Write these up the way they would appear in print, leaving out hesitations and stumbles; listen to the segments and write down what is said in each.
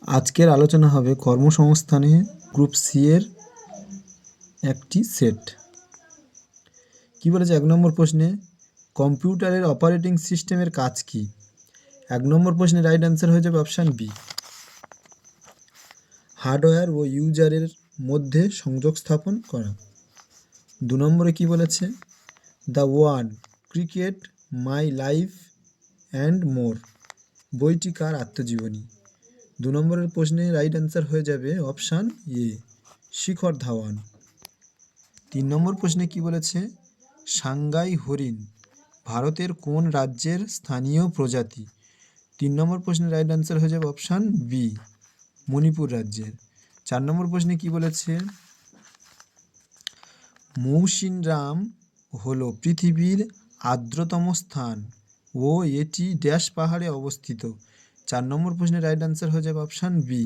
আজকের আলোচনা হবে কর্মসংস্থানে গ্রুপ সি এর একটি সেট। কি বলেছে 1 নম্বর প্রশ্নে, কম্পিউটারের অপারেটিং সিস্টেমের কাজ কি? 1 নম্বর প্রশ্নের রাইট অ্যান্সার হয়ে যাবে অপশান বি। হার্ডওয়্যার ও ইউজারের মধ্যে সংযোগ স্থাপন করা। 2 নম্বরে কি বলেছে, the word cricket my life and more বইটি কার আত্মজীবনী? 2 নম্বরের প্রশ্নে রাইট অ্যান্সার হয়ে যাবে অপশান এ, শিখর ধাওয়ান। 3 নম্বর প্রশ্নে কি বলেছে, সাংগাই হরিণ ভারতের কোন রাজ্যের স্থানীয় প্রজাতি? 3 নম্বর প্রশ্নের রাইট অ্যান্সার হয়ে যাবে অপশান বি, মণিপুর রাজ্যের। 4 নম্বর প্রশ্নে কি বলেছে, মৌসিনরাম হলো পৃথিবীর আর্দ্রতম স্থান ও এটি ড্যাশ পাহাড়ে অবস্থিত? 4 নম্বর প্রশ্নের রাইট অ্যান্সার হয়ে যাবে অপশান বি,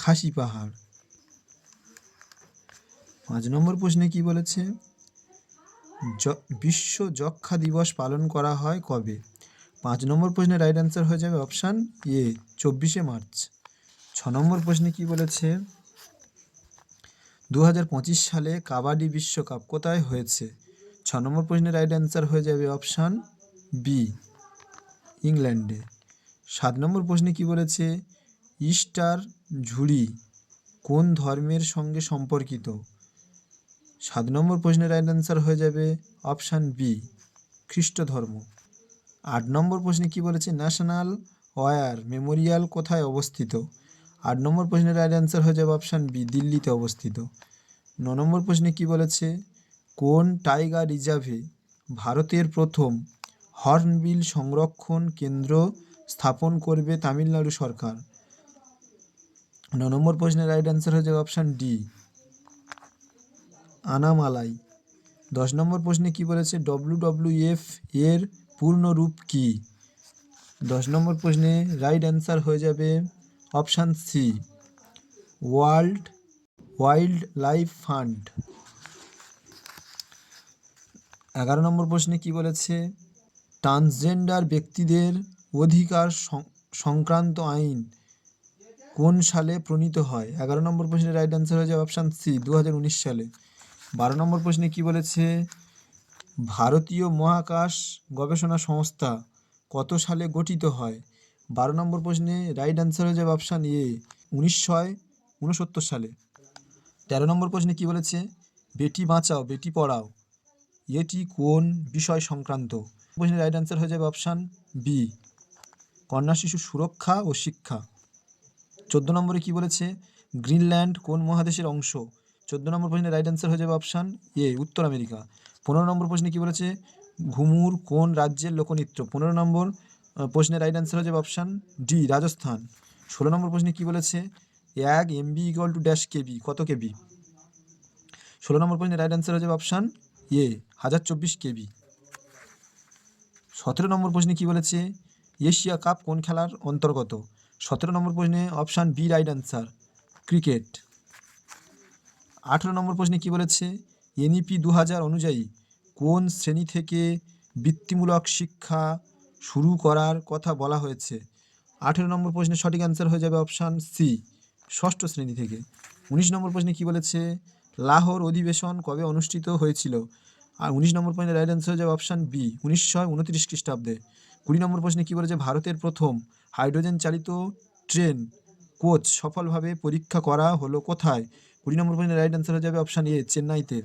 খাসি পাহাড়। 5 নম্বর প্রশ্নে কি বলেছে, বিশ্ব যক্ষ্মা দিবস পালন করা হয় কবে? 5 নম্বর প্রশ্নের রাইট অ্যান্সার হয়ে যাবে অপশান এ, 24শে মার্চ। 6 নম্বর প্রশ্নে কি বলেছে, 2025 সালে কাবাডি বিশ্বকাপ কোথায় হয়েছে? 6 নম্বর প্রশ্নের রাইট অ্যান্সার হয়ে যাবে অপশান বি, ইংল্যান্ডে। 7 নম্বর প্রশ্নে কি বলেছে, ইস্টার ঝুড়ি কোন ধর্মের সঙ্গে সম্পর্কিত? 7 নম্বর প্রশ্নের রাইট অ্যান্সার হয়ে যাবে অপশান বি, খ্রিস্ট ধর্ম। 8 নম্বর প্রশ্নে কি বলেছে, ন্যাশনাল ওয়ার মেমোরিয়াল কোথায় অবস্থিত? 8 নম্বর প্রশ্নের রাইট অ্যান্সার হয়ে যাবে অপশান বি, দিল্লিতে অবস্থিত। 9 নম্বর প্রশ্নে কি বলেছে, কোন টাইগার রিজার্ভে ভারতের প্রথম হর্নবিল সংরক্ষণ কেন্দ্র স্থাপন করবে তামিলনাড়ু সরকার? 9 নম্বর প্রশ্নের রাইট অ্যান্সার হয়ে যাবে অপশান ডি, আনামালাই। 10 নম্বর প্রশ্নে কি বলেছে, WWF এর পূর্ণ রূপ কি? 10 নম্বর প্রশ্নে রাইট অ্যান্সার হয়ে যাবে option C, world wildlife fund. 11 নম্বর প্রশ্নে কি বলেছে, ট্রান্সজেন্ডার ব্যক্তিদের অধিকার সংক্রান্ত আইন কোন সালে প্রণীত হয়? 11 নম্বর প্রশ্নের রাইট অ্যান্সার হয়ে যাবে অপশান সি, 2019 সালে। 12 নম্বর প্রশ্নে কি বলেছে, ভারতীয় মহাকাশ গবেষণা সংস্থা কত সালে গঠিত হয়? 12 নম্বর প্রশ্নে রাইট অ্যান্সার হয়ে যাবে অপশান এ, 1969 সালে। 13 নম্বর প্রশ্নে কি বলেছে, বেটি বাঁচাও বেটি পড়াও এটি কোন বিষয় সংক্রান্ত? প্রশ্নের রাইট অ্যান্সার হয়ে যাবে অপশান বি, কন্যা শিশু সুরক্ষা ও শিক্ষা। 14 নম্বরে কি বলেছে, গ্রিনল্যান্ড কোন মহাদেশের অংশ? 14 নম্বর প্রশ্নের রাইট অ্যান্সার হয়ে যাবে অপশান এ, উত্তর আমেরিকা। 15 নম্বর প্রশ্নে কি বলেছে, ঘুমুর কোন রাজ্যের লোকনৃত্য? 15 নম্বর প্রশ্নের রাইট অ্যান্সার হয়ে যাবে অপশান ডি, রাজস্থান। 16 নম্বর প্রশ্নে কি বলেছে, 1 MB = ড্যাশ কেবি, কত কেবি? 16 নম্বর প্রশ্নের রাইট অ্যান্সার হয়ে যাবে অপশান এ, 1024 কেবি। 17 নম্বর প্রশ্নে কি বলেছে, এশিয়া কাপ কোন খেলার অন্তর্গত? 17 নম্বর প্রশ্নে option B, right answer, cricket. 18 নম্বর প্রশ্নে কি বলেছে, NEP 2000 অনুযায়ী কোন শ্রেণী থেকে বৃত্তিমূলক শিক্ষা শুরু করার কথা বলা হয়েছে? 18 নম্বর প্রশ্নের সঠিক অ্যান্সার হয়ে যাবে অপশান সি, ষষ্ঠ শ্রেণী থেকে। 19 নম্বর প্রশ্নে কি বলেছে, লাহোর অধিবেশন কবে অনুষ্ঠিত হয়েছিল? আর 19 নম্বর প্রশ্নের রাইট অ্যান্সার হয়ে যাবে অপশান বি, 1929 খ্রিস্টাব্দে। 20 নম্বর প্রশ্নে কি বলেছে, ভারতের প্রথম হাইড্রোজেন চালিত ট্রেন কোচ সফলভাবে পরীক্ষা করা হলো কোথায়? 20 নম্বর প্রশ্নের রাইট অ্যান্সার হয়ে যাবে অপশান এ, চেন্নাইতে।